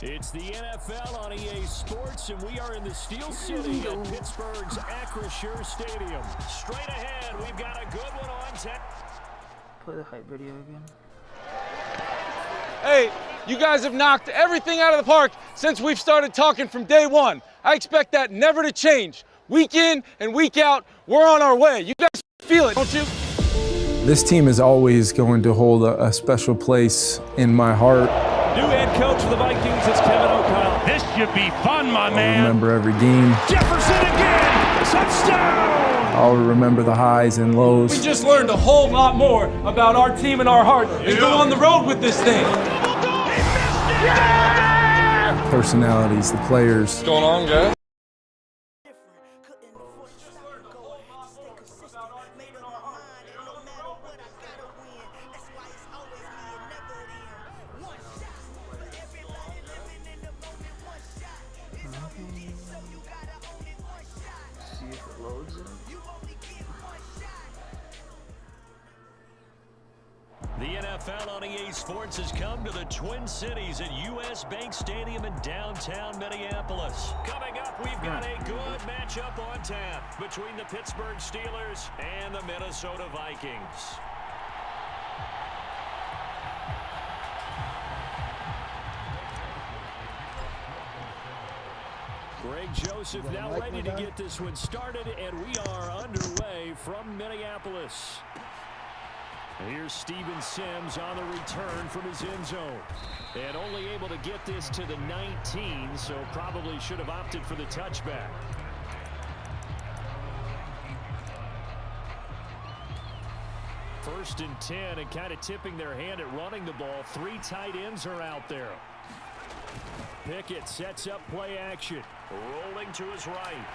It's the NFL on EA Sports, and we are in the Steel City at Pittsburgh's Acrisure Stadium. Straight ahead, we've got a good one on tap. Play the hype video again. Hey, you guys have knocked everything out of the park since we've started talking from day one. I expect that never to change. Week in and week out, we're on our way. You guys feel it, don't you? This team is always going to hold a special place in my heart. New head coach for the Vikings is Kevin O'Connell. This should be fun, my man. I'll remember every game. Jefferson again! Touchdown! I'll remember the highs and lows. We just learned a whole lot more about our team and our heart and go on the road with this thing. Personalities, the players. What's going on, guys? See if it loads it. The NFL on EA Sports has come to the Twin Cities at US Bank Stadium in downtown Minneapolis. Coming up, we've got a good matchup on tap between the Pittsburgh Steelers and the Minnesota Vikings. Greg Joseph now ready to get this one started, and we are underway from Minneapolis. Here's Steven Sims on the return from his end zone. And only able to get this to the 19, so probably should have opted for the touchback. First and 10, and kind of tipping their hand at running the ball. Three tight ends are out there. Pickett sets up play action. Rolling to his right.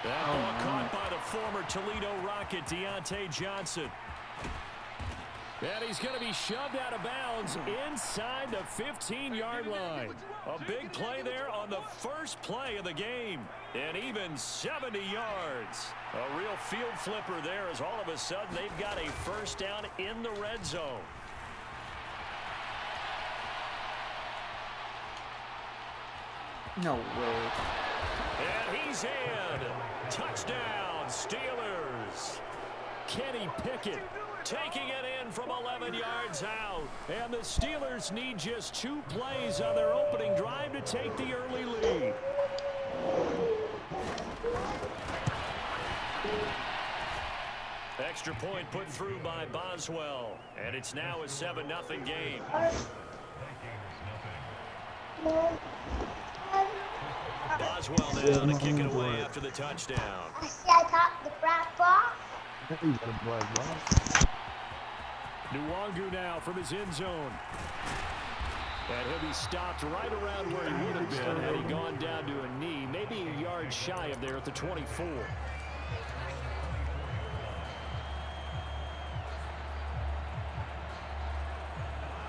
That ball caught by the former Toledo Rocket, Deontay Johnson. And he's going to be shoved out of bounds inside the 15-yard line. A big play there on the first play of the game. And even 70 yards. A real field flipper there as all of a sudden they've got a first down in the red zone. No way. And he's in. Touchdown, Steelers. Kenny Pickett taking it in from 11 yards out. And the Steelers need just 2 plays on their opening drive to take the early lead. Extra point put through by Boswell. And it's now a 7-0 game. Boswell now to kick it away after the touchdown. Nwangu now from his end zone. And he'll be stopped right around where he would have been had he gone down to a knee, maybe a yard shy of there at the 24.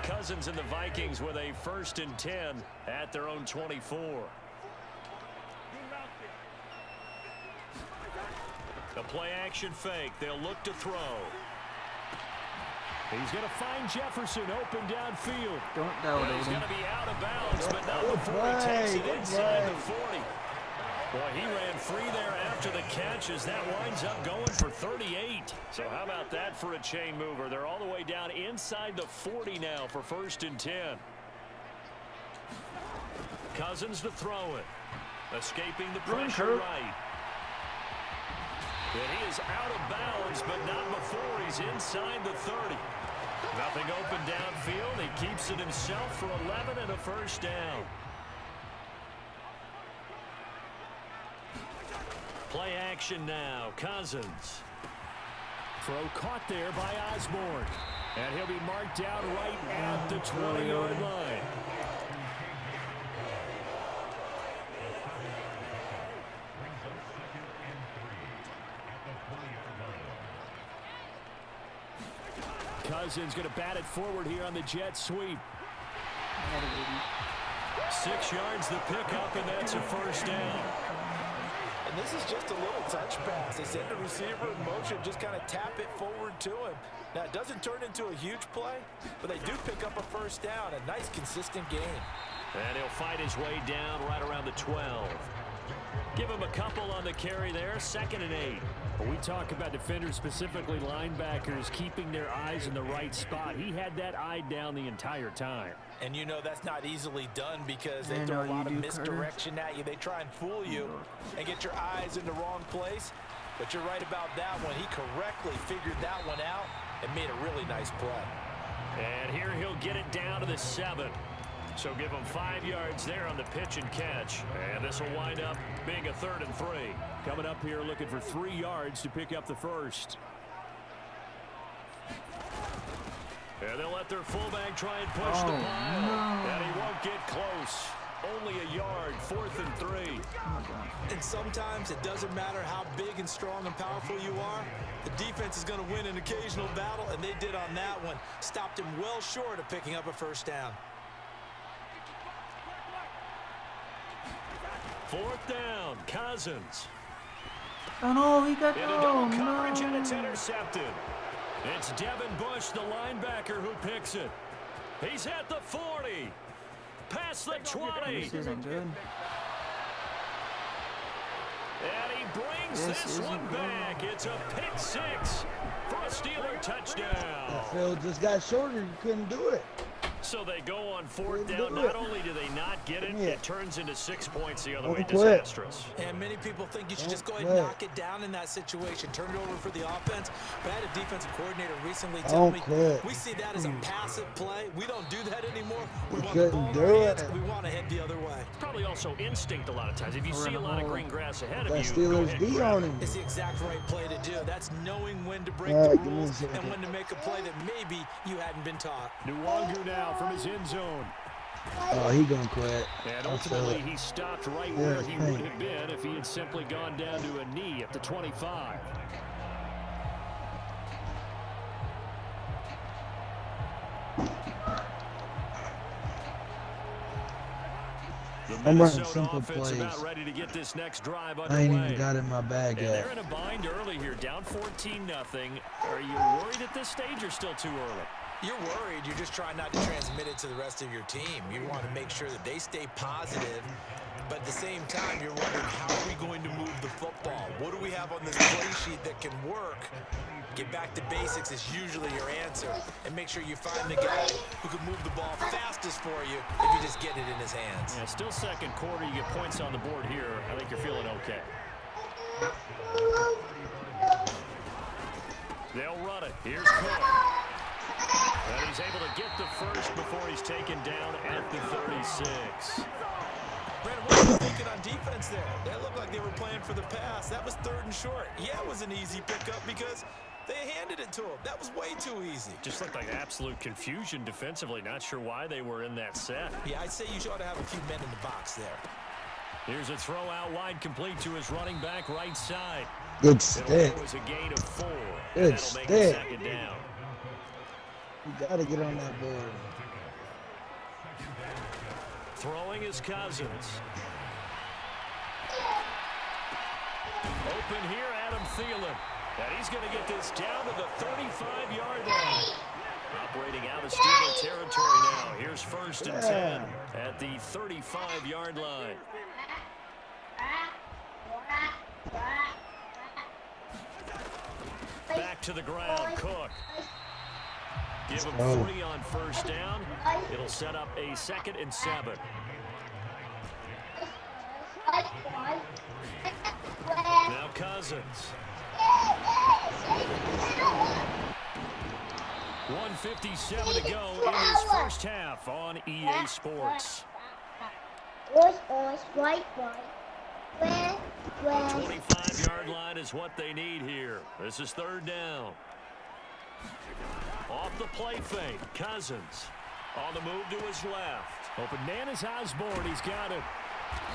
Cousins and the Vikings with a 1st and 10 at their own 24. A play-action fake. They'll look to throw. He's going to find Jefferson open downfield. Don't doubt it. He's going to be out of bounds, but not before he takes it inside the 40. Boy, he ran free there after the catch as that winds up going for 38. So how about that for a chain mover? They're all the way down inside the 40 now for 1st and 10. Cousins to throw it. Escaping the pressure right. And he is out of bounds, but not before he's inside the 30. Nothing open downfield. He keeps it himself for 11 and a 1st down. Play action now. Cousins. Throw caught there by Osborne. And he'll be marked down right at the 20-yard line. Cousins going to bat it forward here on the jet sweep. 6 yards the pickup, and that's a 1st down. And this is just a little touch pass. They send the receiver in motion, just kind of tap it forward to him. Now, it doesn't turn into a huge play, but they do pick up a 1st down. A nice, consistent game. And he'll fight his way down right around the 12. Give him a couple on the carry there, 2nd and 8. When we talk about defenders, specifically linebackers, keeping their eyes in the right spot, he had that eye down the entire time. And you know that's not easily done because they throw a lot of misdirection at you. They try and fool you and get your eyes in the wrong place. But you're right about that one. He correctly figured that one out and made a really nice play. And here he'll get it down to the 7. So give him 5 yards there on the pitch and catch. And this will wind up being a 3rd and 3. Coming up here looking for 3 yards to pick up the first. And they'll let their fullback try and push the pile. No. And he won't get close. Only a yard, 4th and 3. And sometimes it doesn't matter how big and strong and powerful you are. The defense is going to win an occasional battle, and they did on that one. Stopped him well short of picking up a first down. 4th down, Cousins. Oh no, he got Into double coverage, and it's intercepted. It's Devin Bush, the linebacker, who picks it. He's at the 40. Past the 20. This isn't good. And he brings this one back. It's a pick 6 for a Steeler touchdown. That field just got shorter. You couldn't do it. So they go on 4th down. Not only do they not get it, it turns into 6 points the other way. Quit. Disastrous. And many people think you should just go ahead and knock it down in that situation. Turn it over for the offense. But I had a defensive coordinator recently tell me, we see that as a passive play. We don't do that anymore. We want the ball in our hands. We want to head the other way. Probably also instinct a lot of times. If you see a lot of green grass ahead of you, Steelers beat on him. It's the exact right play to do. That's knowing when to break the rules and when to make a play that maybe you hadn't been taught. Nwangu now from his end zone. Oh, he gonna quit. And ultimately, he stopped right where he would have been if he had simply gone down to a knee at the 25. I'm running simple plays. About ready to get this next drive I ain't underway. even got in my bag And yet. they're in a bind early here, down 14-0. Are you worried at this stage or still too early? You're worried. You're just trying not to transmit it to the rest of your team. You want to make sure that they stay positive, but at the same time, you're wondering, how are we going to move the football? What do we have on this play sheet that can work? Get back to basics is usually your answer, and make sure you find the guy who can move the ball fastest for you if you just get it in his hands. Yeah, still second quarter. You get points on the board here. I think you're feeling okay. They'll run it. Here's Cook. And he's able to get the first before he's taken down at the 36. Brandon, what were you thinking on defense there? That looked like they were playing for the pass. That was 3rd and short. Yeah, it was an easy pickup because they handed it to him. That was way too easy. Just looked like absolute confusion defensively. Not sure why they were in that set. Yeah, I'd say you ought to have a few men in the box there. Here's a throw out wide, complete to his running back right side. Good stick. It was a gain of 4. Good That'll make it stick. 2nd down. You gotta get on that board. Throwing is Cousins. Open here, Adam Thielen. And he's going to get this down to the 35-yard line. Operating out of Steeler territory now. Here's 1st and 10 at the 35-yard line. Back to the ground, Cook. Give him 3 on 1st down. It'll set up a 2nd and 7. Now Cousins. 1:57 to go in his first half on EA Sports. 25-yard line is what they need here. This is 3rd down. Off the play fake, Cousins on the move to his left. Open man is Osborne. He's got it.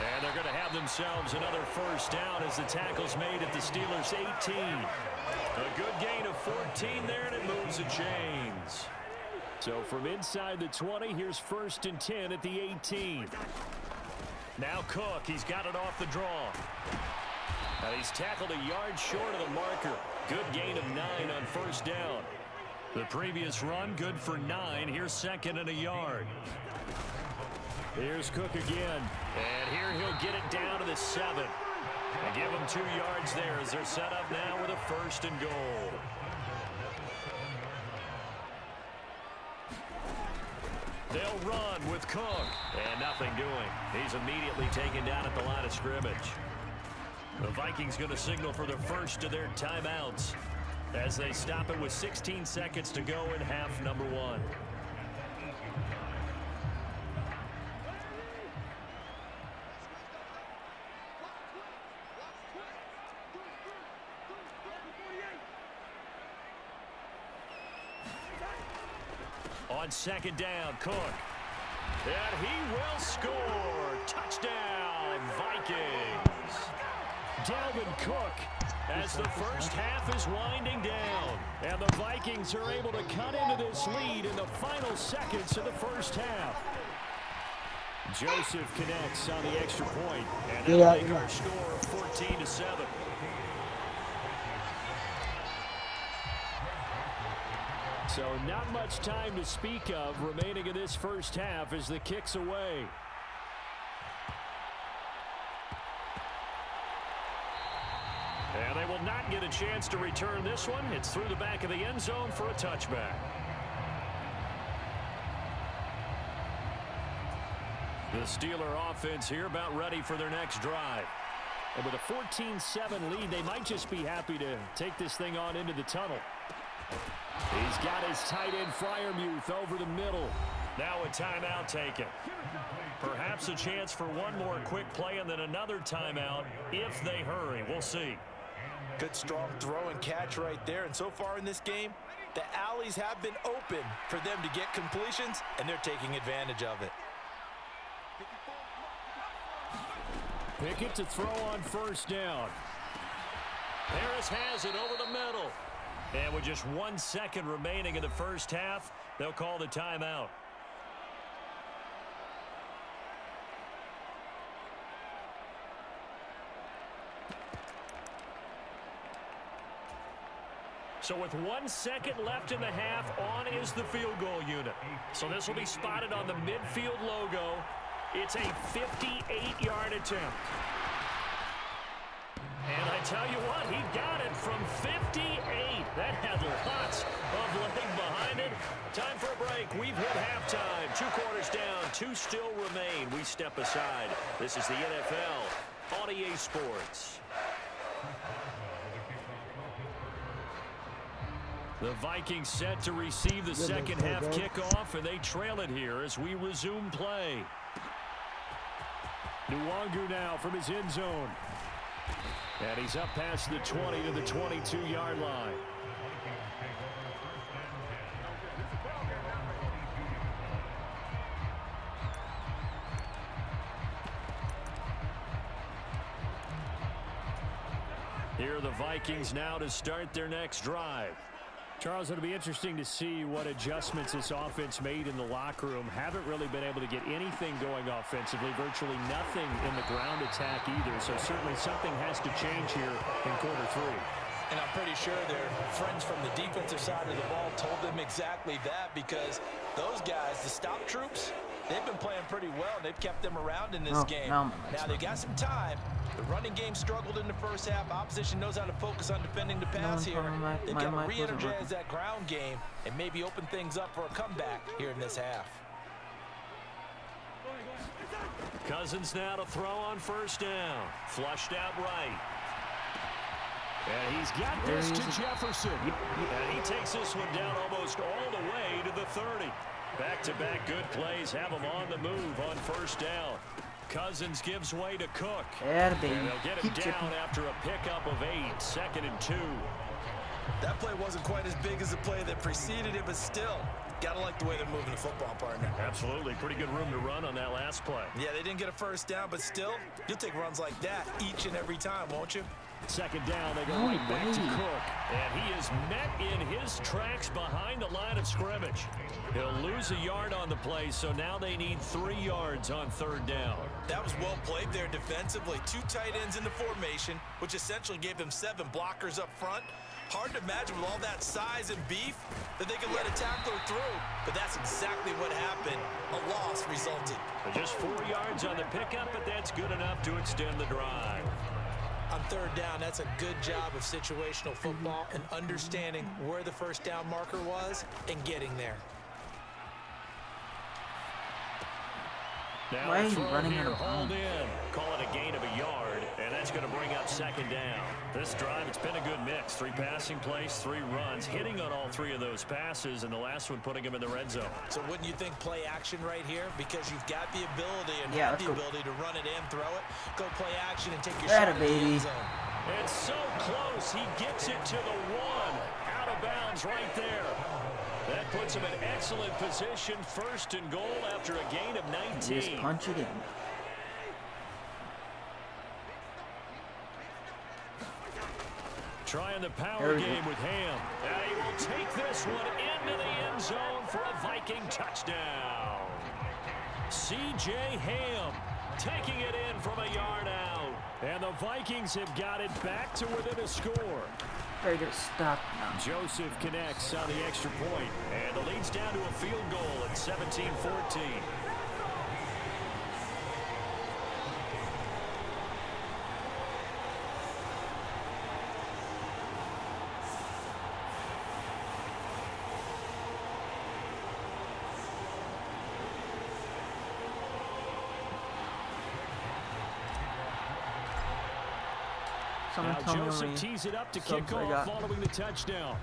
And they're going to have themselves another 1st down as the tackle's made at the Steelers' 18. A good gain of 14 there, and it moves the chains. So from inside the 20, here's 1st and 10 at the 18. Now Cook, he's got it off the draw. And he's tackled a yard short of the marker. Good gain of 9 on 1st down. The previous run, good for 9. Here's 2nd and a yard. Here's Cook again. And here he'll get it down to the 7. And give them 2 yards there as they're set up now with a 1st and goal. They'll run with Cook. And nothing doing. He's immediately taken down at the line of scrimmage. The Vikings going to signal for the first of their timeouts as they stop it with 16 seconds to go in half number 1. On 2nd down, Cook. And he will score. Touchdown, Vikings. Dalvin Cook as the first half is winding down. And the Vikings are able to cut into this lead in the final seconds of the first half. Joseph connects on the extra point. And they'll make our score of 14-7. So not much time to speak of remaining in this first half as the kick's away. And they will not get a chance to return this one. It's through the back of the end zone for a touchback. The Steeler offense here about ready for their next drive. And with a 14-7 lead, they might just be happy to take this thing on into the tunnel. He's got his tight end Freiermuth over the middle. Now a timeout taken. Perhaps a chance for one more quick play and then another timeout if they hurry. We'll see. Good strong throw and catch right there. And so far in this game, the alleys have been open for them to get completions, and they're taking advantage of it. Pickett to throw on 1st down. Harris has it over the middle. And with just 1 second remaining in the first half, they'll call the timeout. So with 1 second left in the half, on is the field goal unit. So this will be spotted on the midfield logo. It's a 58-yard attempt. And I tell you what, he got it from 58. That had lots of leg behind it. Time for a break. We've hit halftime. 2 quarters down, 2 still remain. We step aside. This is the NFL on EA Sports. The Vikings set to receive the second half kickoff, and they trail it here as we resume play. Nwangu now from his end zone. And he's up past the 20 to the 22-yard line. Here are the Vikings now to start their next drive. Charles, it'll be interesting to see what adjustments this offense made in the locker room. Haven't really been able to get anything going offensively, virtually nothing in the ground attack either. So certainly something has to change here in quarter 3. And I'm pretty sure their friends from the defensive side of the ball told them exactly that, because those guys, the stop troops, they've been playing pretty well. They've kept them around in this game. Now they got some time. The running game struggled in the first half. Opposition knows how to focus on defending the pass here. They've got to re-energize that ground game and maybe open things up for a comeback here in this half. Cousins now to throw on 1st down. Flushed out right. And he's got this to Jefferson. And he takes this one down almost all the way to the 30. Back-to-back good plays have him on the move on 1st down. Cousins gives way to Cook. And they'll get him down after a pickup of 8, 2nd and 2. That play wasn't quite as big as the play that preceded it, but still, gotta like the way they're moving the football, partner. Absolutely. Pretty good room to run on that last play. Yeah, they didn't get a 1st down, but still, you'll take runs like that each and every time, won't you? 2nd down, they go right back to Cook. And he is met in his tracks behind the line of scrimmage. He'll lose a yard on the play, so now they need 3 yards on 3rd down. That was well played there defensively. 2 tight ends in the formation, which essentially gave them 7 blockers up front. Hard to imagine with all that size and beef that they could let a tackler through. But that's exactly what happened. A loss resulted. Just 4 yards on the pickup, but that's good enough to extend the drive. On third down, that's a good job of situational football and understanding where the first down marker was and getting there. Now Why are you throw running here, out of hauled bounds? in. Call it a gain of a yard, and that's going to bring up second down. This drive, it's been a good mix. 3 passing plays, 3 runs, hitting on all 3 of those passes, and the last one putting him in the red zone. So wouldn't you think play action right here? Because you've got the ability and Yeah, have the let's go. ability to run it in, throw it, go play action, and take your Atta shot at the baby. end zone. It's so close. He gets it to the 1. Out of bounds right there. That puts him in excellent position. First and goal after a gain of 19. Just punch it in. Trying the There power we go. game with Ham. And he will take this one into the end zone for a Viking touchdown. C.J. Ham taking it in from a yard out. And the Vikings have got it back to within a score. Very good. Stop now. Joseph connects on the extra point, and the lead's down to a field goal at 17-14. Someone Now tell me how Joseph many tees it up to subs kick I off got. following the touchdown.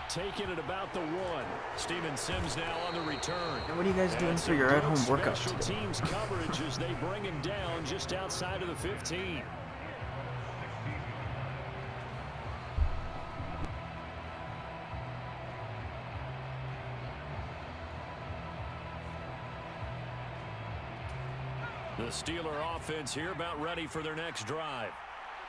Taking it about the 1. Steven Sims now on the return. And what are you guys doing And for some your good at-home workout special today? teams coverage as they bring him down just outside of the 15. The Steeler offense here about ready for their next drive.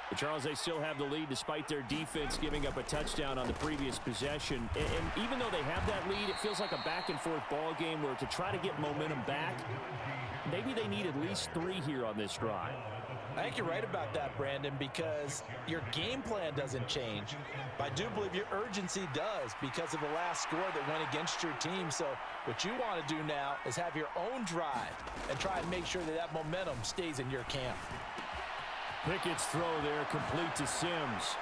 But Charles, they still have the lead despite their defense giving up a touchdown on the previous possession. And even though they have that lead, it feels like a back-and-forth ball game where to try to get momentum back, maybe they need at least 3 here on this drive. I think you're right about that, Brandon, because your game plan doesn't change. But I do believe your urgency does because of the last score that went against your team. So what you want to do now is have your own drive and try and make sure that that momentum stays in your camp. Pickett's throw there complete to Sims.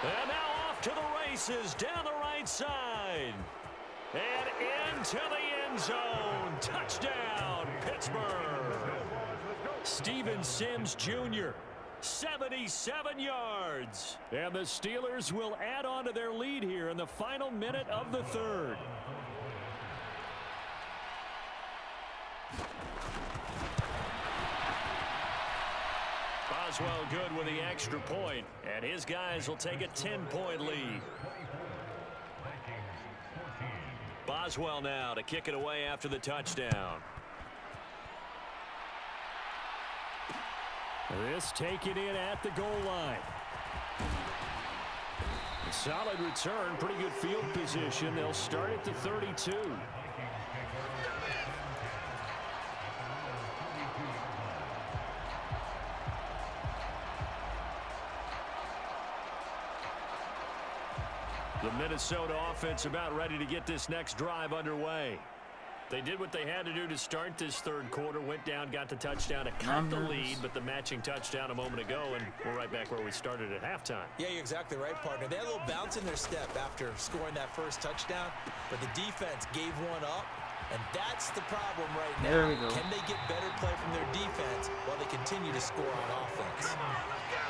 And now off to the races down the right side. And into the end zone. Touchdown, Pittsburgh. Steven Sims Jr., 77 yards. And the Steelers will add on to their lead here in the final minute of the third. Boswell good with the extra point, and his guys will take a 10-point lead. Boswell now to kick it away after the touchdown. This taken in at the goal line. A solid return, pretty good field position. They'll start at the 32. The Minnesota offense about ready to get this next drive underway. They did what they had to do to start this third quarter, went down, got the touchdown to cut the lead, but the matching touchdown a moment ago, and we're right back where we started at halftime. Yeah, you're exactly right, partner. They had a little bounce in their step after scoring that first touchdown, but the defense gave one up, and that's the problem right now. There we go. Can they get better play from their defense while they continue to score on offense?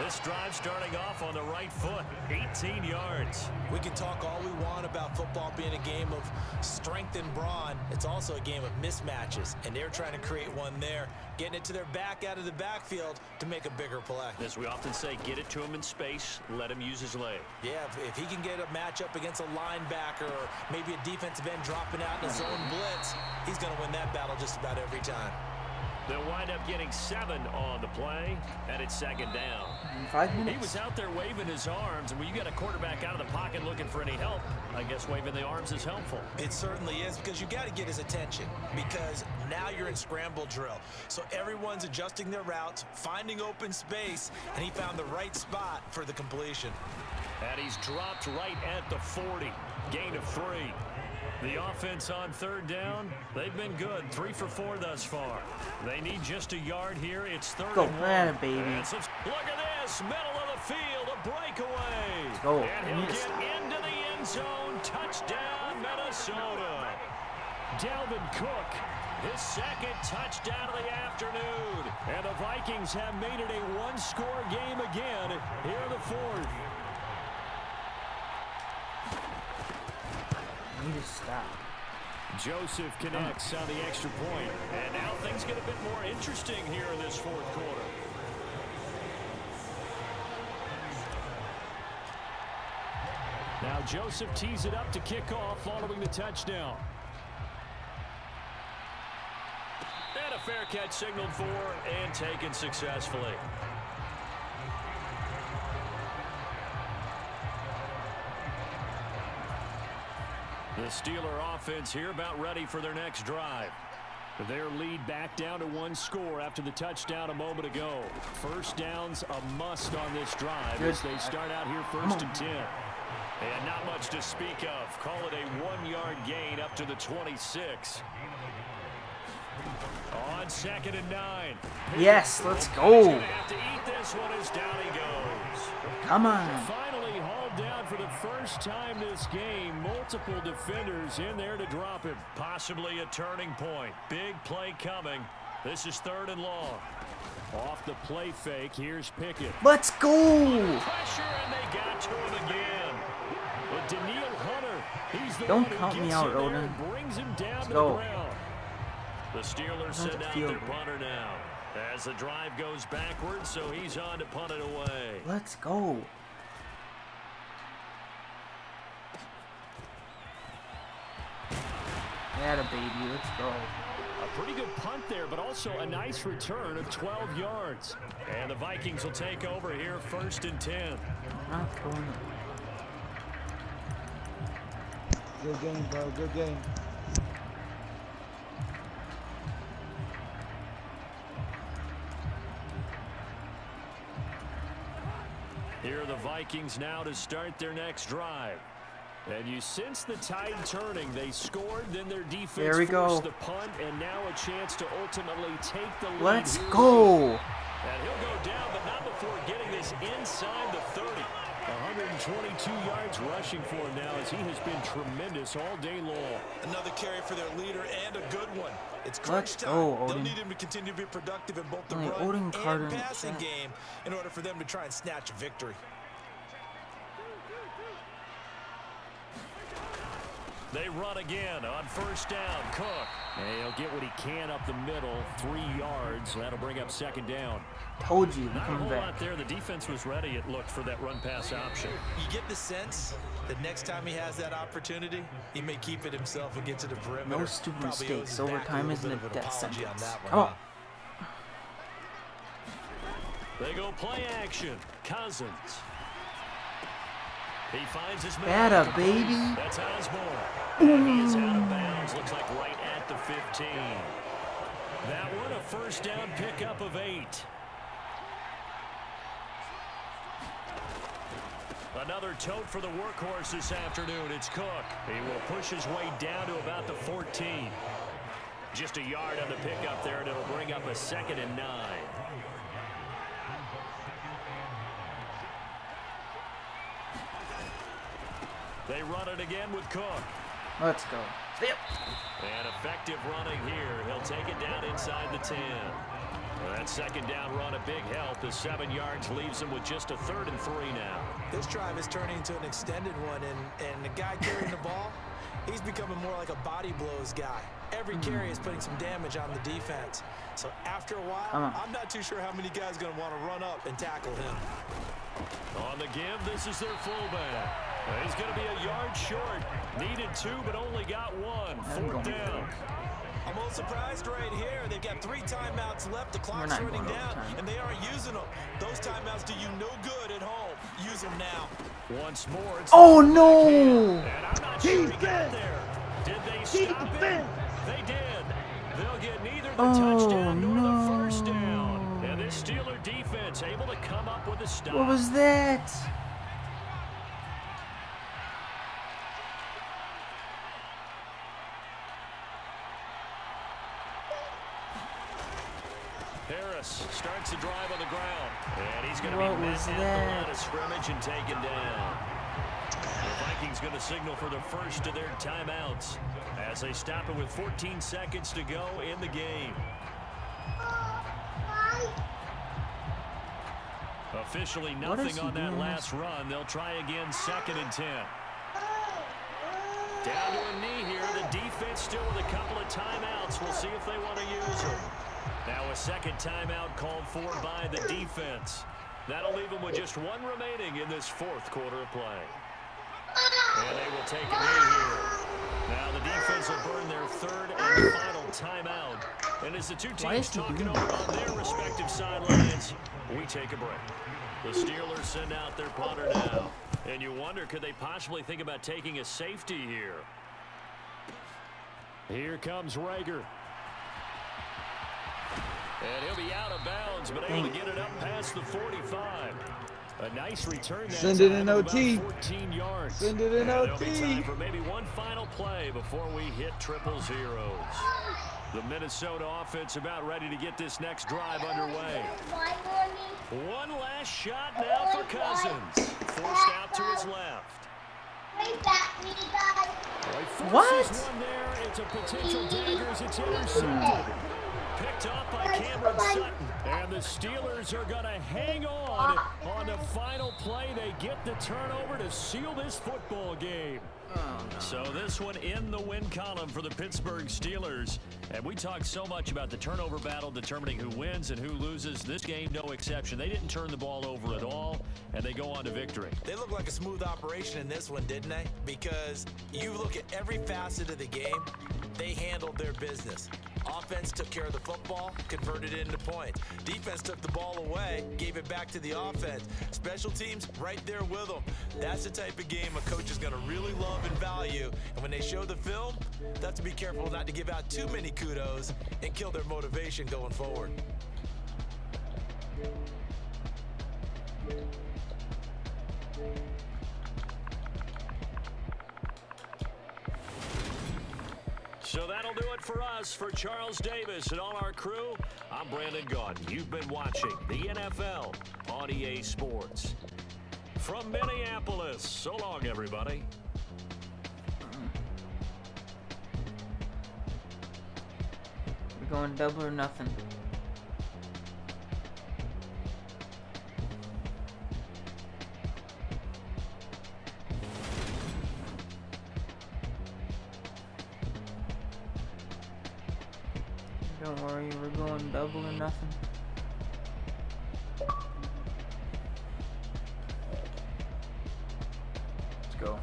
This drive starting off on the right foot, 18 yards. We can talk all we want about football being a game of strength and brawn. It's also a game of mismatches, and they're trying to create one there, getting it to their back out of the backfield to make a bigger play. As we often say, get it to him in space, let him use his leg. Yeah, if he can get a matchup against a linebacker or maybe a defensive end dropping out in a zone blitz, he's going to win that battle just about every time. They'll wind up getting 7 on the play, and it's second down. In 5 He minutes. was out there waving his arms, and when you got a quarterback out of the pocket looking for any help, I guess waving the arms is helpful. It certainly is, because you got to get his attention, because now you're in scramble drill. So everyone's adjusting their routes, finding open space, and he found the right spot for the completion. And he's dropped right at the 40. Gain of 3. The offense on third down, they've been good. 3 for 4 thus far. They need just a yard here. It's third Go, and 1. man, baby. Look at this. Middle of the field. A breakaway. Let's go. And he'll get into the end zone. Touchdown, Minnesota. Dalvin Cook, his second touchdown of the afternoon. And the Vikings have made it a one-score game again here in the fourth. Need to stop. Joseph connects on the extra point. And now things get a bit more interesting here in this fourth quarter. Now Joseph tees it up to kick off following the touchdown. And a fair catch signaled for and taken successfully. The Steeler offense here about ready for their next drive. Their lead back down to 1 score after the touchdown a moment ago. First down's a must on this drive as they start out here first and 10. And not much to speak of. Call it a 1-yard gain up to the 26. On 2nd and 9. Yes, let's go. Have to eat this one as down he goes. Come on. Finally hauled down for the first time this game. Multiple defenders in there to drop him. Possibly a turning point. Big play coming. This is 3rd and long. Off the play fake, here's Pickett. Let's go. Pressure, and they got to him again. But Daniil Hunter, he's the Don't one who count me gets out, in there Odin. and brings him down Let's to go. the ground. The Steelers send out field their goal. punter now. As the drive goes backwards, so he's on to punt it away. Let's go. Atta baby, let's go. A pretty good punt there, but also a nice return of 12 yards. And the Vikings will take over here 1st and 10. Not throwing it. Good game, bro. Good game. Here are the Vikings now to start their next drive. And you sense the tide turning. They scored, then their defense There we forced go. the punt, and now a chance to ultimately take the lead. Let's here. go. And he'll go down, but not before getting this inside the 30. 122 yards rushing for him now as he has been tremendous all day long. Another carry for their leader and a good one. It's crunch Let's time. go, They'll Odin. need him to continue to be productive in both the Like, run Odin Carter and in the passing chat. game in order for them to try and snatch a victory. They run again on 1st down. Cook. And he'll get what he can up the middle. 3 yards. That'll bring up 2nd down. Told you, I'm Not a coming whole back. lot there. The defense was ready, it looked, for that run-pass option. You get the sense that next time he has that opportunity, he may keep it himself and get to the perimeter. No stupid Probably owes mistakes. his back Overtime little isn't bit a of an death apology on sentence. that one, Come on. huh? They go play action. Cousins. He finds his man. Atta baby. That's Osborne. And he is out of bounds. Looks like right at the 15. That one, a 1st down pickup of 8. Another tote for the workhorse this afternoon. It's Cook. He will push his way down to about the 14. Just a yard on the pickup there, and it'll bring up a 2nd and 9. They run it again with Cook. Let's go. Yep. And effective running here. He'll take it down inside the 10. Well, that 2nd down run a big help as 7 yards leaves him with just a 3rd and 3 now. This drive is turning into an extended one, and the guy carrying the ball, he's becoming more like a body blows guy. Every carry is putting some damage on the defense. So after a while, I'm not too sure how many guys are going to want to run up and tackle him. On the give, this is their fullback. He's going to be a yard short. Needed 2, but only got 1. 4th down. I'm a little surprised right here. They've got 3 timeouts left. The clock's running down, and they aren't using them. Those timeouts do you no good at home. Use them now. Once more. It's Oh, no. And I'm not sure he got there. Did they stop it? They did. They'll get the Oh, touchdown nor the no. first down. And this Steeler defense able to come up with a stop. What was that? Harris starts the drive on the ground. And he's going to What be was met at the that? line of scrimmage and taken down. The Vikings going to signal for the first of their timeouts as they stop it with 14 seconds to go in the game. Officially What is nothing he on that doing? last run. They'll try again 2nd and 10. Down to a knee here. The defense still with a couple of timeouts. We'll see if they want to use them. Now a second timeout called for by the defense. That'll leave them with just one remaining in this fourth quarter of play. And they will take a knee here. Now the defense will burn their third and final timeout. And as the two teams talking over on their respective sidelines, we take a break. The Steelers send out their punter now. And you wonder, could they possibly think about taking a safety here? Here comes Rager. And he'll be out of bounds, but able to get it up past the 45. A nice return that Send it time in of OT. about 14 yards. Send it in There'll be OT. time for maybe one final play before we hit triple zeros. The Minnesota offense about ready to get this next drive underway. One last shot now for Cousins. Forced out to his left. What? One there. It's a potential dagger as it's intercepted. Picked off by Cameron Sutton. And the Steelers are going to hang on the final play. They get the turnover to seal this football game. So this one in the win column for the Pittsburgh Steelers. And we talk so much about the turnover battle determining who wins and who loses. This game, no exception. They didn't turn the ball over at all, and they go on to victory. They look like a smooth operation in this one, didn't they? Because you look at every facet of the game, they handled their business. Offense took care of the football, converted it into points. Defense took the ball away, gave it back to the offense. Special teams right there with them. That's the type of game a coach is going to really love and value. And when they show the film, they have to be careful not to give out too many kudos and kill their motivation going forward. So that'll do it for us. For Charles Davis and all our crew, I'm Brandon Gaudin. You've been watching the NFL on EA Sports. From Minneapolis, so long, everybody. We're going double or nothing. Don't worry, we're going double or nothing. Let's go.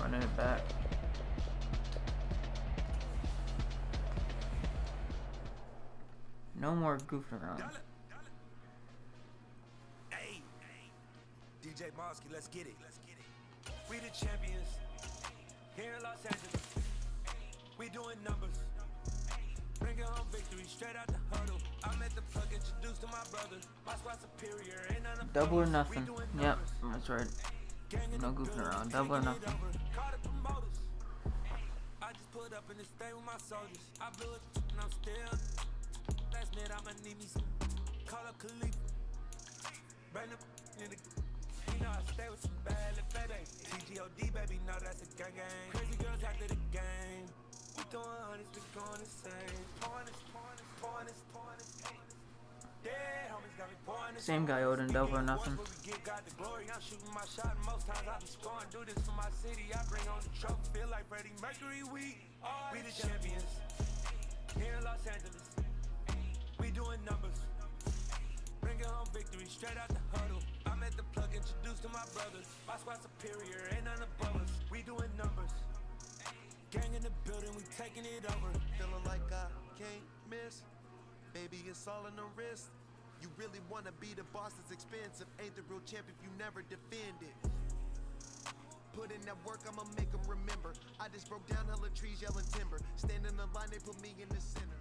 Running it back. No more goofing around. Hey, DJ Mosky, let's get it. We the champions here in Los Angeles. We doing numbers. Bringing home victory straight out the huddle. I'm at the plug, introduced to my brother. My squad superior, ain't none of Double or nothing. Yep, that's right. No goofing around. Double or nothing. I just put up in this thing with my soldiers. I blew it and I'm still. Last minute I'ma need me some. Call up Khalif. Bring the in the. You know I stay with some bad little fat. TGOD baby, know that's a gang gang. Crazy girls after the game. We throwing hundreds, we going insane. Pouring this. Dead homies got me pouring this. Same guy, Odin. Double or nothing. God the glory, I'm shooting my shot. Most times I be scoring. Do this for my city. I bring on the trophy. Feel like Freddie Mercury. We the champions here in Los Angeles. We doing numbers. Bringing home victory straight out the huddle. I'm at the plug, introduced to my brothers. My squad superior, ain't none above us. We doing numbers. Gang in the building, we taking it over. Feeling like I can't miss. Baby, it's all in the wrist. You really wanna be the boss, it's expensive. Ain't the real champ if you never defend it. Put in that work, I'ma make them remember. I just broke down hella trees, yelling timber. Stand in the line, they put me in the center.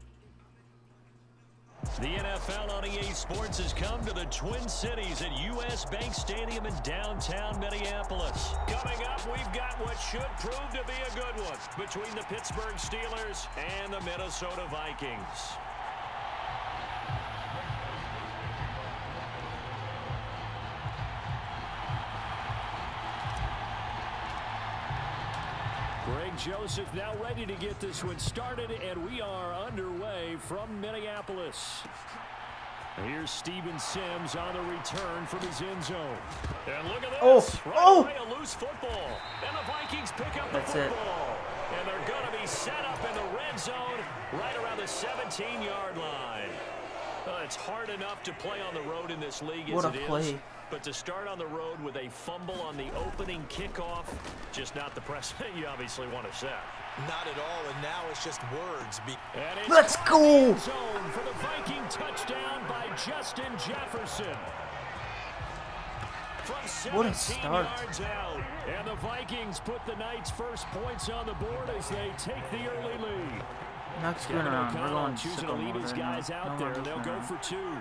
The NFL on EA Sports has come to the Twin Cities at U.S. Bank Stadium in downtown Minneapolis. Coming up, we've got what should prove to be a good one between the Pittsburgh Steelers and the Minnesota Vikings. Greg Joseph now ready to get this one started, and we are underway from Minneapolis. Here's Steven Sims on the return from his end zone. And look at this. Right away, a loose football. And the Vikings pick up the football. And they're going to be set up in the red zone right around the 17-yard line. It's hard enough to play on the road in this league as it is. But to start on the road with a fumble on the opening kickoff, just not the precedent you obviously want to set. Not at all, and now it's just words. Let's go! Zone for the Viking touchdown by Justin Jefferson. From 17 yards out, and the Vikings put the Knights' first points on the board as they take the early lead. Not screwing around. We're going choosing to lead his guys out there. They'll go for two.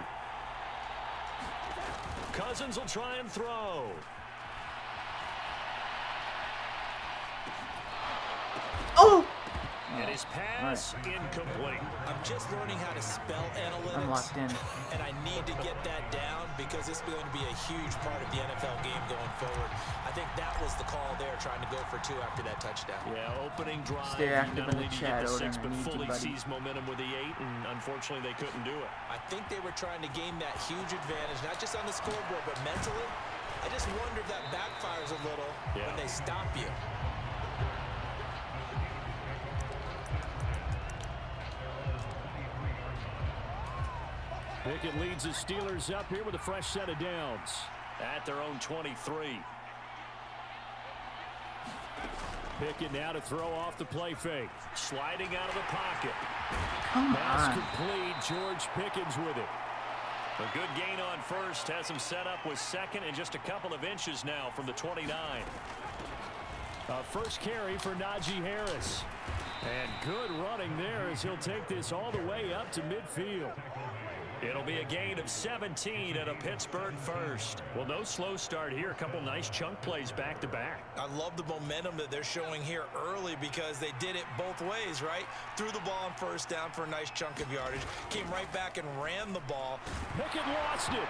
Cousins will try and throw. Oh! And his pass incomplete. I'm just learning how to spell analytics. I'm locked in. And I need to get that down because it's going to be a huge part of the NFL game going forward. I think that was the call there, trying to go for two after that touchdown. Yeah, opening drive. Stay active not in the only chat, get the six, Odin. but fully seize momentum with the 8, and unfortunately they couldn't do it. I think they were trying to gain that huge advantage, not just on the scoreboard, but mentally. I just wonder if that backfires a little when they stop you. Pickett leads the Steelers up here with a fresh set of downs at their own 23. Pickett now to throw off the play fake. Sliding out of the pocket. Pass complete. George Pickens with it. A good gain on first. Has him set up with second and just a couple of inches now from the 29. First carry for Najee Harris. And good running there as he'll take this all the way up to midfield. It'll be a gain of 17 at a Pittsburgh first. Well, no slow start here. A couple nice chunk plays back-to-back. I love the momentum that they're showing here early because they did it both ways, right? Threw the ball on first down for a nice chunk of yardage. Came right back and ran the ball. Pickett lost it.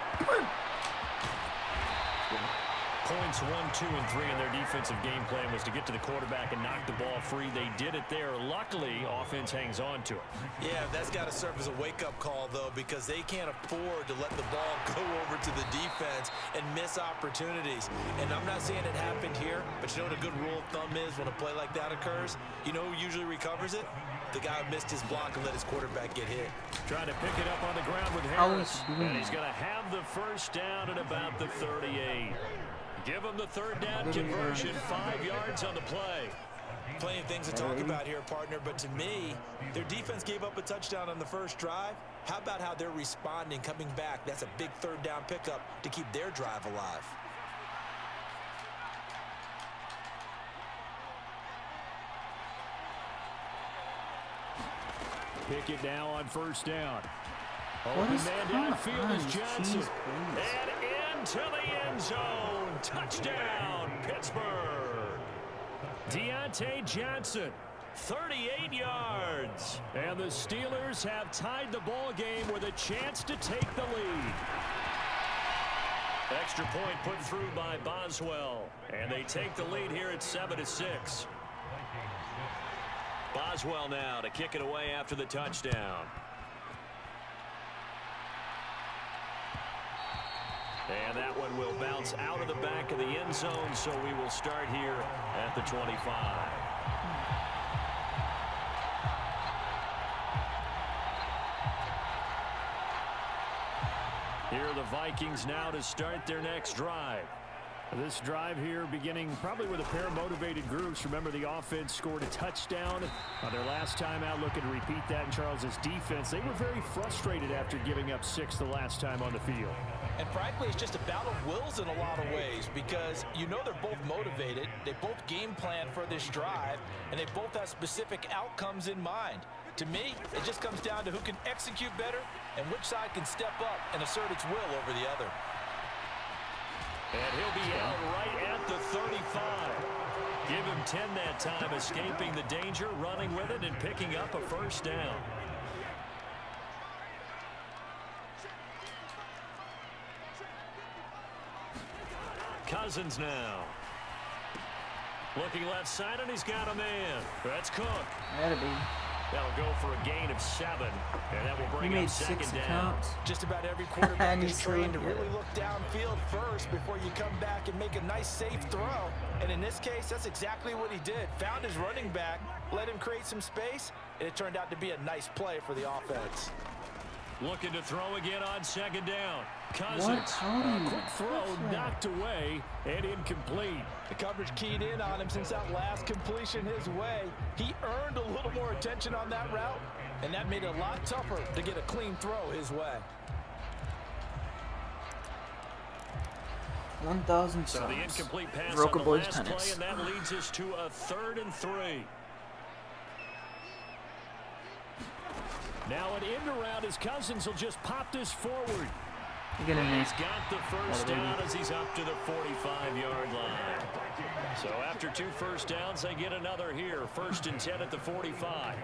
Points 1, 2, and 3 in their defensive game plan was to get to the quarterback and knock the ball free. They did it there. Luckily, offense hangs on to it. Yeah, that's got to serve as a wake-up call, though, because they can't afford to let the ball go over to the defense and miss opportunities. And I'm not saying it happened here, but you know what a good rule of thumb is when a play like that occurs? You know who usually recovers it? The guy who missed his block and let his quarterback get hit. Trying to pick it up on the ground with Harris. And he's going to have the first down at about the 38. Give him the third down conversion, 5 yards on the play. Plenty of things to talk about here, partner, but to me, their defense gave up a touchdown on the first drive. How about how they're responding, coming back? That's a big third down pickup to keep their drive alive. Pickett now on first down. Open man downfield is Johnson. And into the end zone. Touchdown, Pittsburgh. Deontay Johnson, 38 yards. And the Steelers have tied the ball game with a chance to take the lead. Extra point put through by Boswell. And they take the lead here at 7-6. Boswell now to kick it away after the touchdown. And that one will bounce out of the back of the end zone, so we will start here at the 25. Here are the Vikings now to start their next drive. This drive here beginning probably with a pair of motivated groups. Remember, the offense scored a touchdown on their last time out. Looking to repeat that in Charles's defense. They were very frustrated after giving up 6 the last time on the field. And frankly, it's just a battle of wills in a lot of ways because you know they're both motivated. They both game plan for this drive, and they both have specific outcomes in mind. To me, it just comes down to who can execute better and which side can step up and assert its will over the other. And he'll be out right at the 35. Give him 10 that time, escaping the danger, running with it, and picking up a first down. Cousins now. Looking left side, and he's got a man. That's Cook. That'll be. That'll go for a gain of 7, and that will bring He up made second 6 down. accounts. Just about every quarterback And is he's trained to throwing really it. look downfield first before you come back and make a nice, safe throw. And in this case, that's exactly what he did. Found his running back, let him create some space, and it turned out to be a nice play for the offense. Looking to throw again on second down. Cousins. What? Quick throw knocked away and incomplete. The coverage keyed in on him since that last completion his way. He earned a little more attention on that route, and that made it a lot tougher to get a clean throw his way. 1,000 So subs. the incomplete pass Broke on a the boy's last play, tennis. and that leads us to a 3rd and 3. Now an end around as Cousins will just pop this forward. You're gonna And miss. he's got the first Baby. down as he's up to the 45-yard line. So after 2 first downs, they get another here. 1st and 10 at the 45.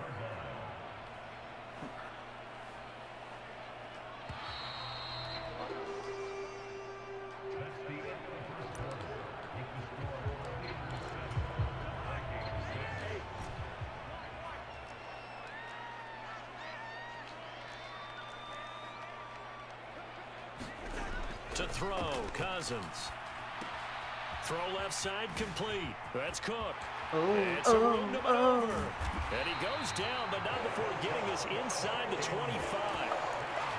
To throw, Cousins. Throw left side complete. That's Cook. It's a room to maneuver. And he goes down, but not before getting us inside the 25.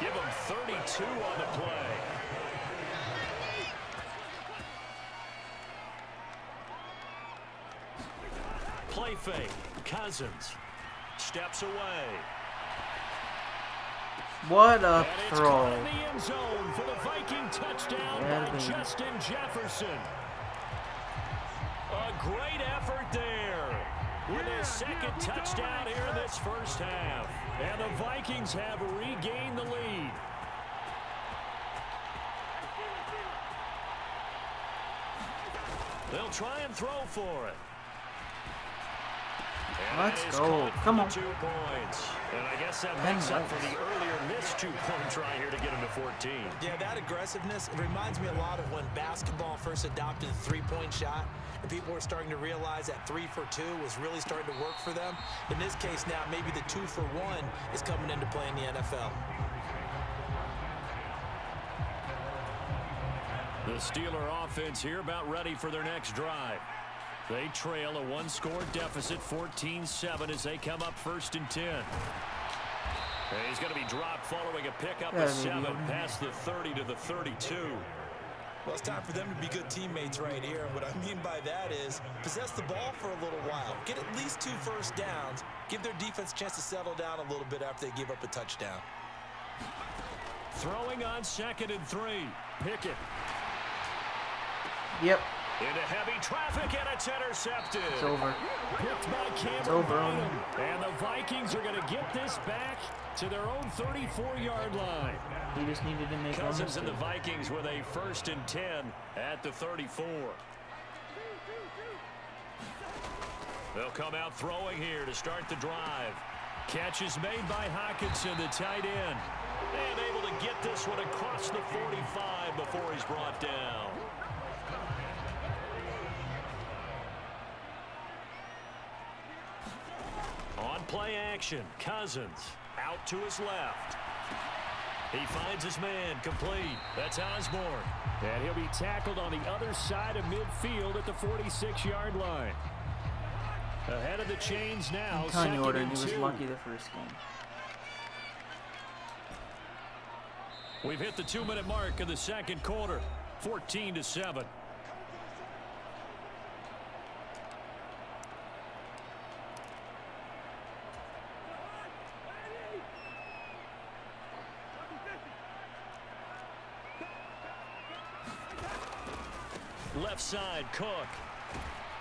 Give him 32 on the play. Play fake. Cousins steps away. What a And it's throw. caught in the end zone for the Viking touchdown Yeah, by baby. Justin Jefferson. A great effort there with his second touchdown here in this first half. And the Vikings have regained the lead. They'll try and throw for it. And Let's that is go. caught for Come the on. 2 points. And I guess that Ben makes up for Rice. the earlier missed 2-point try here to get him to 14. Yeah, that aggressiveness, it reminds me a lot of when basketball first adopted the three-point shot, and people were starting to realize that 3 for 2 was really starting to work for them. In this case now, maybe the 2 for 1 is coming into play in the NFL. The Steeler offense here about ready for their next drive. They trail a 1-score deficit, 14-7, as they come up 1st and 10. And he's going to be dropped following a pickup of 7 past the 30 to the 32. Well, it's time for them to be good teammates right here. And what I mean by that is possess the ball for a little while. Get at least 2 first downs. Give their defense a chance to settle down a little bit after they give up a touchdown. Throwing on 2nd and 3. Pickett. Yep. Into heavy traffic, and it's intercepted. It's over. Picked by Cameron It's over. Bynum. And the Vikings are going to get this back to their own 34-yard line. He just needed to make one Cousins and the mistake. Vikings with a 1st and 10 at the 34. They'll come out throwing here to start the drive. Catch is made by Hockenson, the tight end. And able to get this one across the 45 before he's brought down. On play action, Cousins out to his left. He finds his man complete. That's Osborne. And he'll be tackled on the other side of midfield at the 46-yard line. Ahead of the chains now. I'm telling you, 2nd Order, he and was 2. lucky the first game. We've hit the 2-minute mark of the 2nd quarter. 14-7. Left side, Cook.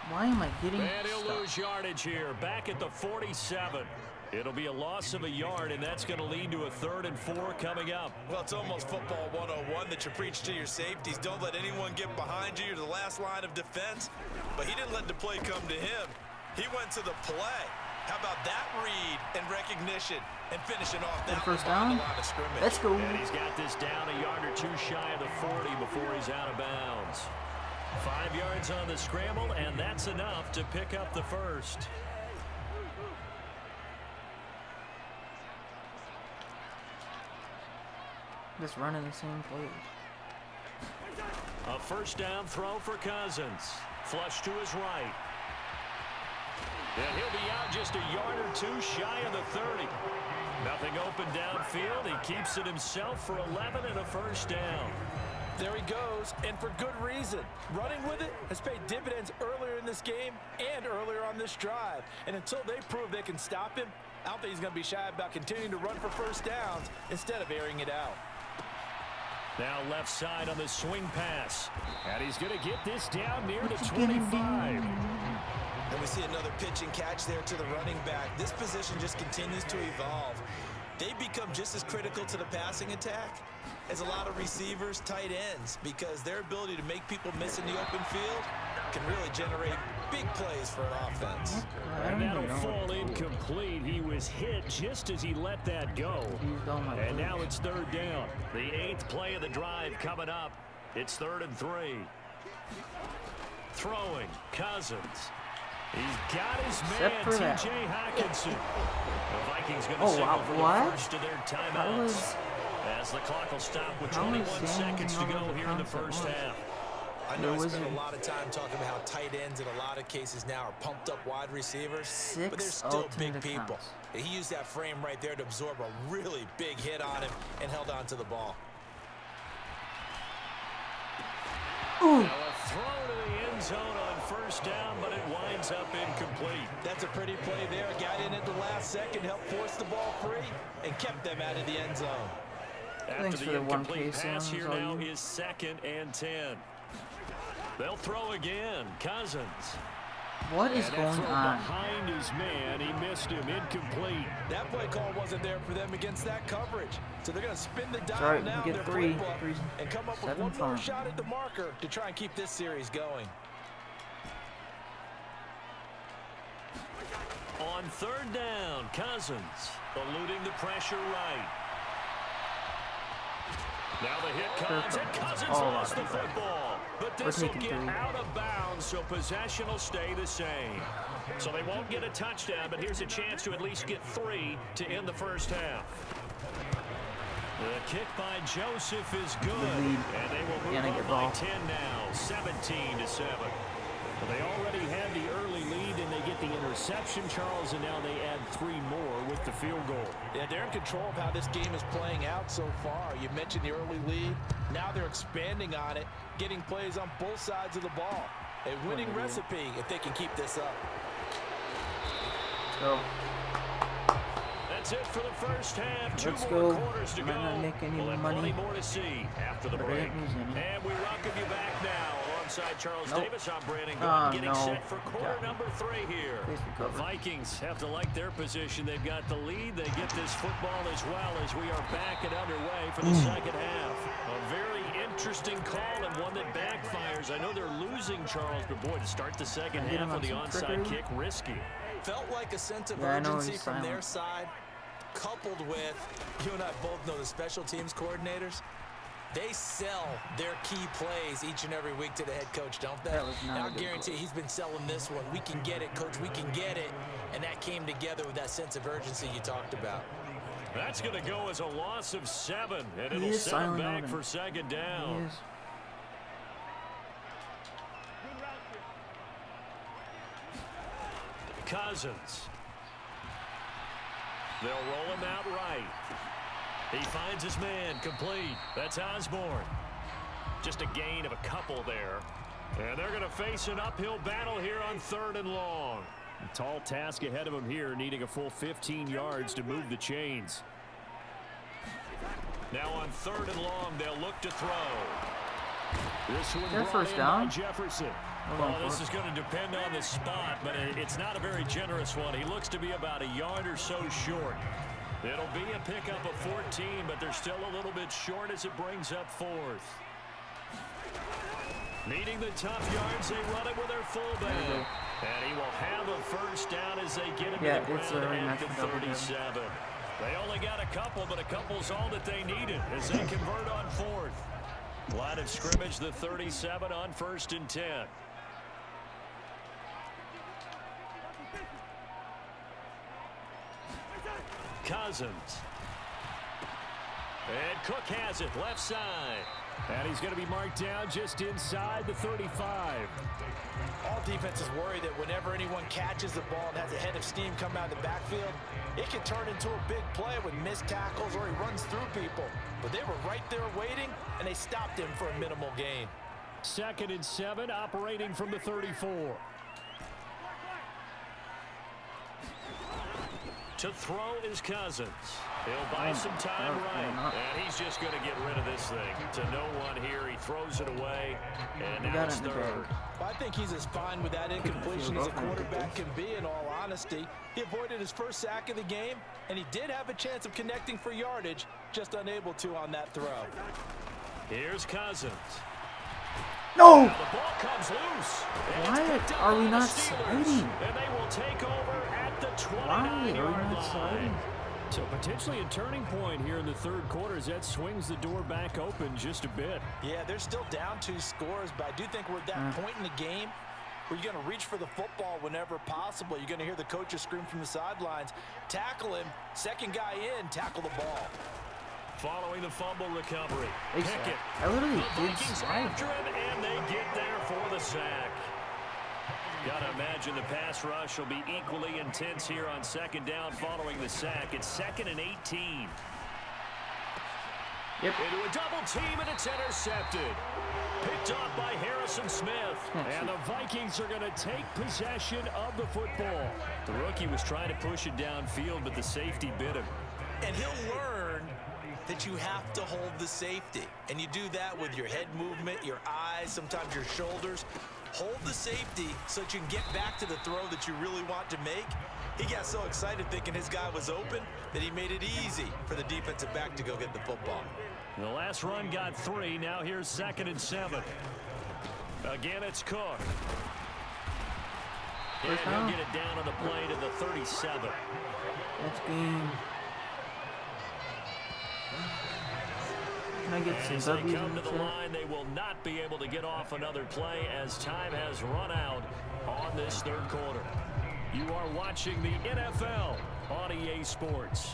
Why am I getting And he'll stuck? lose yardage here. Back at the 47. It'll be a loss of a yard, and that's going to lead to a 3rd and 4 coming up. Well, it's almost football 101 that you preach to your safeties. Don't let anyone get behind you. You're the last line of defense. But he didn't let the play come to him. He went to the play. How about that read and recognition and finishing off that first down? Let's go. And he's got this down a yard or 2 shy of the 40 before he's out of bounds. 5 yards on the scramble, and that's enough to pick up the first. Just running the same plays. A first down throw for Cousins. Flush to his right. And he'll be out just a yard or 2 shy of the 30. Nothing open downfield. He keeps it himself for 11 and a first down. There he goes, and for good reason. Running with it has paid dividends earlier in this game and earlier on this drive. And until they prove they can stop him, I don't think he's going to be shy about continuing to run for first downs instead of airing it out. Now left side on the swing pass. And he's going to get this down near the 25. And we see another pitch and catch there to the running back. This position just continues to evolve. They become just as critical to the passing attack as a lot of receivers, tight ends, because their ability to make people miss in the open field can really generate big plays for an offense. And that'll fall incomplete. He was hit just as he let that go. And now it's 3rd down. The 8th play of the drive coming up. It's 3rd and 3. Throwing, Cousins. He's got his man, T.J. Hawkinson. The Vikings going to signal for the first of their timeouts. As the clock will stop with 21 seconds to go here in the first half. I know I spent a lot of time talking about how tight ends in a lot of cases now are pumped up wide receivers, but they're still big people. He used that frame right there to absorb a really big hit on him and held on to the ball. Now a throw to the end zone on first down, but it winds up incomplete. That's a pretty play there. Got in at the last second, helped force the ball free, and kept them out of the end zone. After the incomplete pass here now is 2nd and 10. They'll throw again. Cousins. What is going on? Behind his man, he missed him. Incomplete. That play call wasn't there for them against that coverage. So they're going to spin the dial now in their playbook and come up with one more shot at the marker to try and keep this series going. On 3rd down, Cousins eluding the pressure right. Now the hit comes, and Cousins lost the football. But this will get out of bounds, so possession will stay the same. So they won't get a touchdown, but here's a chance to at least get 3 to end the first half. The kick by Joseph is good, and they will move on by 10 now, 17-7. Well, they already had the early lead, and they get the interception, Charles, and now they add 3 more with the field goal. Yeah, they're in control of how this game is playing out so far. You mentioned the early lead. Now they're expanding on it, getting plays on both sides of the ball. A winning recipe if they can keep this up. Go. That's it for the first half. 2 Let's more go. quarters to go. Not make any we'll have money. plenty more to see after the break. And we welcome you back now. Alongside Charles Davis, I'm Brandon Gordon, getting set for quarter number 3 here. The Vikings have to like their position. They've got the lead. They get this football as well as we are back and underway for the second half. A very interesting call and one that backfires. I know they're losing, Charles, but boy, to start the second half with the onside kick, risky. Felt like a sense of urgency from their side, coupled with, you and I both know the special teams coordinators. They sell their key plays each and every week to the head coach, don't they? And I guarantee he's been selling this one. We can get it, coach, we can get it. And that came together with that sense of urgency you talked about. That's going to go as a loss of 7, and it'll set him back for second down. Cousins. They'll roll him out right. He finds his man, complete. That's Osborne. Just a gain of a couple there. And they're going to face an uphill battle here on 3rd and long. A tall task ahead of him here, needing a full 15 yards to move the chains. Now on 3rd and long, they'll look to throw. This one first down. Jefferson. Well, this is going to depend on the spot, but it's not a very generous one. He looks to be about a yard or so short. It'll be a pickup of 14, but they're still a little bit short as it brings up 4th. Needing the tough yards, they run it with their fullback. And he will have a first down as they get him to the ground at the 37. They only got a couple, but a couple's all that they needed as they convert on 4th. Line of scrimmage, the 37 on 1st and 10. Cousins. And Cook has it, left side. And he's going to be marked down just inside the 35. All defenses worry that whenever anyone catches the ball and has a head of steam come out of the backfield, it can turn into a big play with missed tackles or he runs through people. But they were right there waiting, and they stopped him for a minimal gain. 2nd and 7, operating from the 34. To throw is Cousins. He'll buy some time right, and he's just going to get rid of this thing. To no one here, he throws it away, and now it's 3rd. I think he's as fine with that incompletion as a quarterback can be, in all honesty. He avoided his first sack of the game, and he did have a chance of connecting for yardage, just unable to on that throw. Here's Cousins. No! Now the ball comes loose. Why are we not sliding? And they will take over at the 29-yard Why are we not line. sliding? So potentially a turning point here in the 3rd quarter as that swings the door back open just a bit. Yeah, they're still down 2 scores, but I do think we're at that point in the game where you're going to reach for the football whenever possible. You're going to hear the coaches scream from the sidelines, tackle him, second guy in, tackle the ball. Following the fumble recovery. Pickett. I literally The did Vikings slide. after him, and they get there for the sack. Gotta imagine the pass rush will be equally intense here on 2nd down following the sack. It's 2nd and 18. Yep. Into a double team, and it's intercepted. Picked off by Harrison Smith. And the Vikings are going to take possession of the football. The rookie was trying to push it downfield, but the safety bit him. And he'll learn that you have to hold the safety. And you do that with your head movement, your eyes, sometimes your shoulders. Hold the safety so that you can get back to the throw that you really want to make. He got so excited thinking his guy was open that he made it easy for the defensive back to go get the football. The last run got 3. Now here's 2nd and 7. Again, it's Cook. And he'll get it down on the play to the 37. That's game. Can I get As some they W's come in to the the chat? line, they will not be able to get off another play as time has run out on this 3rd quarter. You are watching the NFL on EA Sports.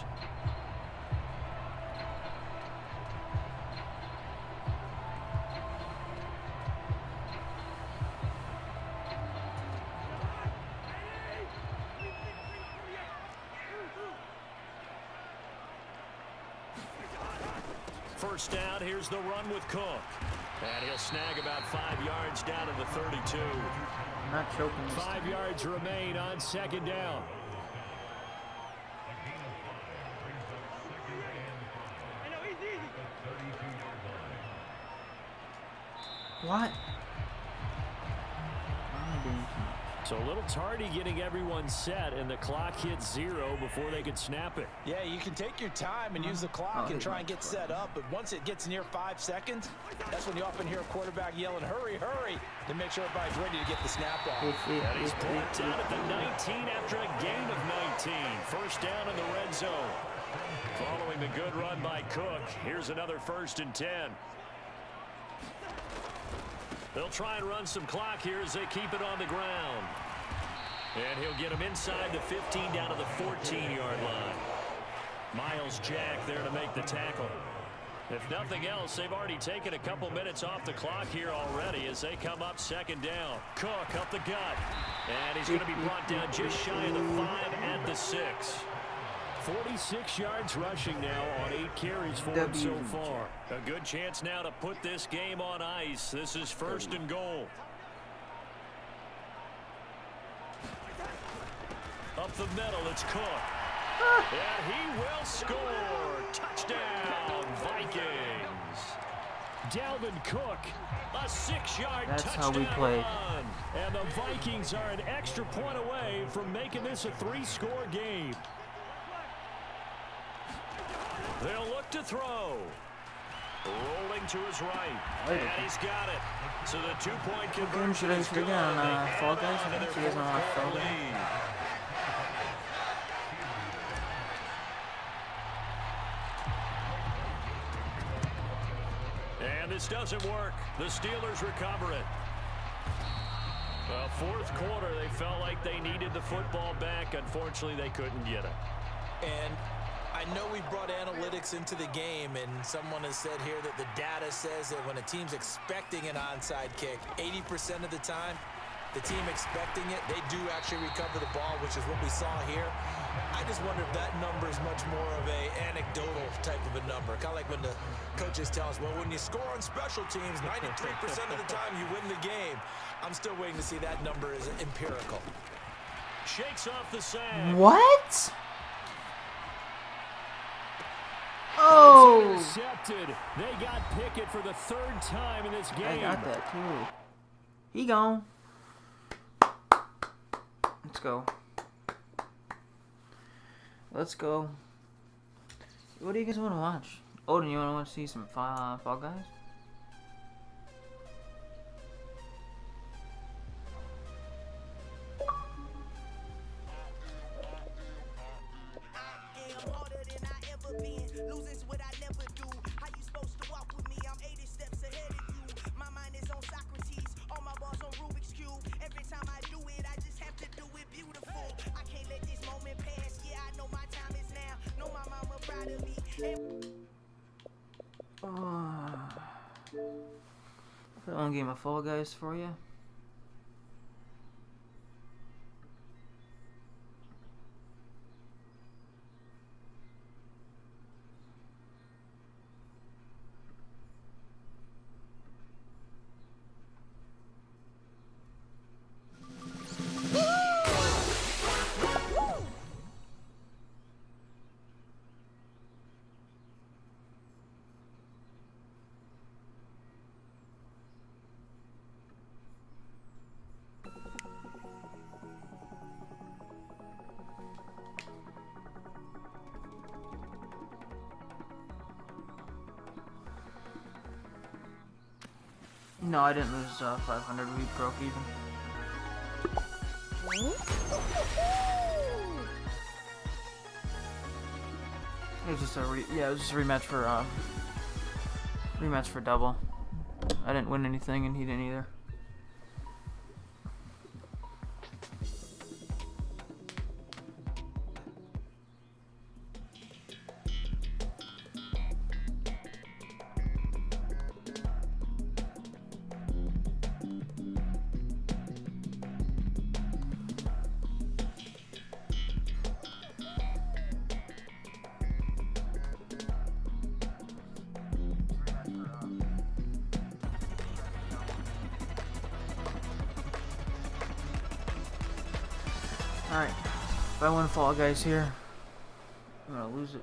First down, here's the run with Cook. And he'll snag about 5 yards down to the 32. I'm not choking this 5 time. yards remain on 2nd down. What? So a little tardy getting everyone set, and the clock hits 0 before they could snap it. Yeah, you can take your time and use the clock and try and get set up, but once it gets near 5 seconds, that's when you often hear a quarterback yelling, hurry, hurry, to make sure everybody's ready to get the snap off. And he's brought down at the 19 after a gain of 19. First down in the red zone. Following the good run by Cook, here's another 1st and 10. They'll try and run some clock here as they keep it on the ground. And he'll get him inside the 15 down to the 14-yard line. Miles Jack there to make the tackle. If nothing else, they've already taken a couple minutes off the clock here already as they come up 2nd down. Cook up the gut. And he's going to be brought down just shy of the 5 at the 6. 46 yards rushing now on 8 carries for him so far. A good chance now to put this game on ice. This is 1st and goal. Up the middle, it's Cook. And he will score. Touchdown, Vikings. Dalvin Cook, a 6-yard That's touchdown how we played. run. And the Vikings are an extra point away from making this a 3-score game. They'll look to throw. Rolling to his right. And he's got it. So the 2-point conversion Should I is stream good. on Fall Guys? So you guys want to watch Fall Guys? And this doesn't work. The Steelers recover it. Well, fourth quarter, they felt like they needed the football back. Unfortunately, they couldn't get it. And I know we brought analytics into the game, and someone has said here that the data says that when a team's expecting an onside kick, 80% of the time, the team expecting it, they do actually recover the ball, which is what we saw here. I just wonder if that number is much more of a anecdotal type of a number. Kind of like when the coaches tell us, well, when you score on special teams, 93% of the time you win the game. I'm still waiting to see that number is empirical. Shakes off the sand. What? Oh! Intercepted. They got Pickett for the 3rd time in this game. I got that too. He gone. Let's go. Let's go. What do you guys want to watch? Odin, you want to see some Fall Guys? One game of Fall Guys for you. No, I didn't lose 500. We broke even. It was just a it was just a rematch for double. I didn't win anything, and he didn't either. Alright, if I win Fall Guys here, I'm gonna lose it.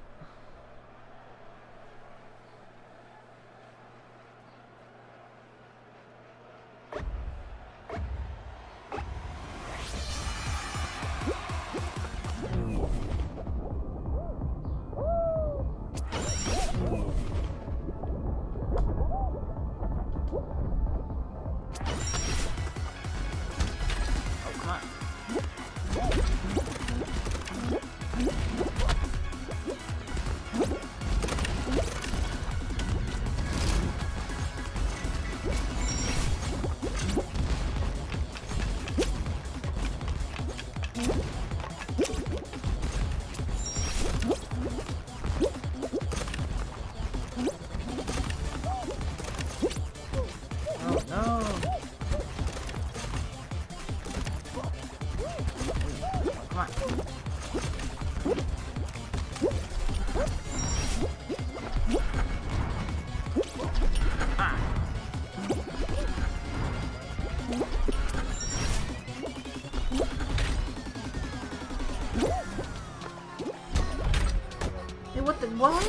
What?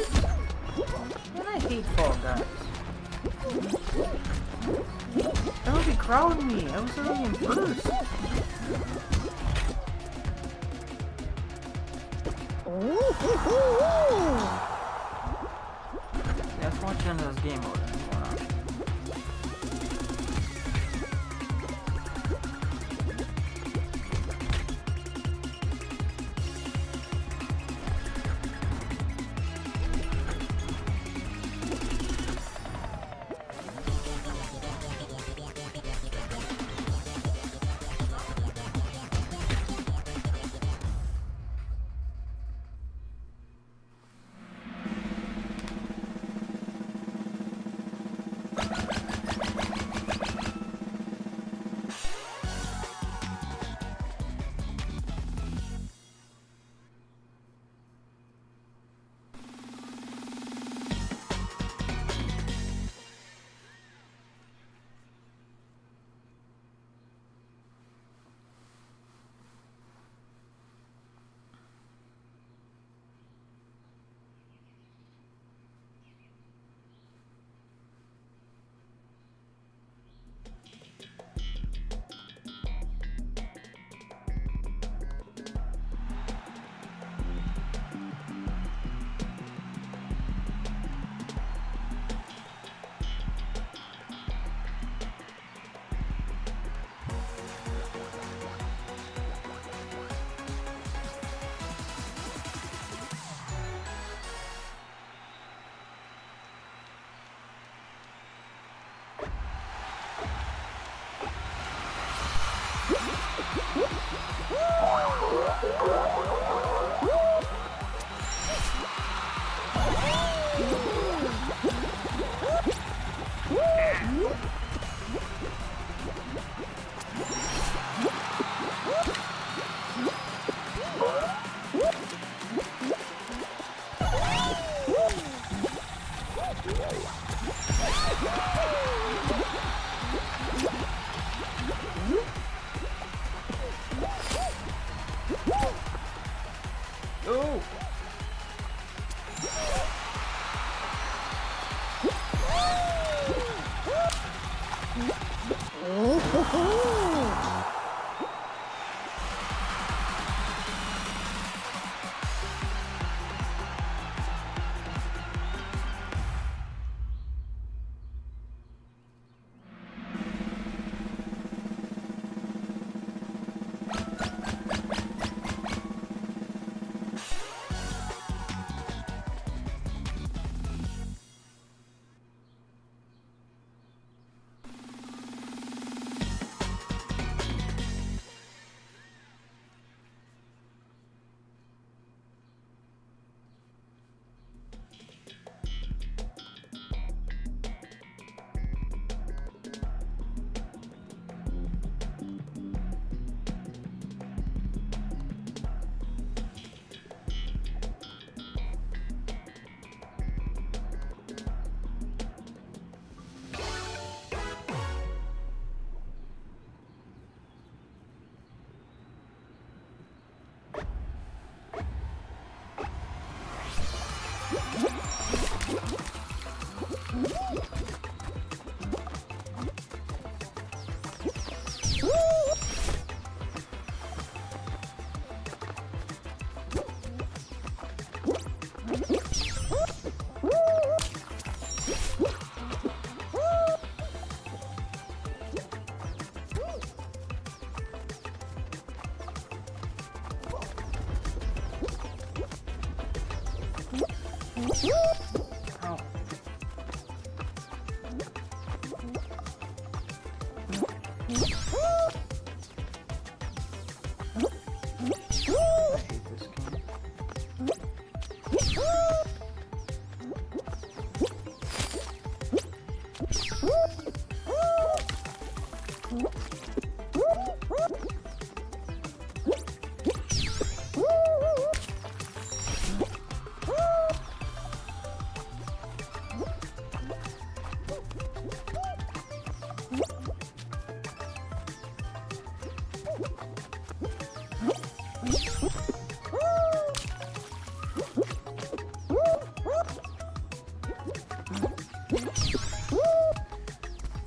Man, I hate Fall Guys. crowd me. I was already in first. Yeah, let's watch the end of this game mode.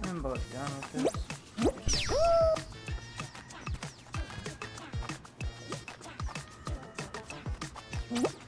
I'm about done with this. Bye.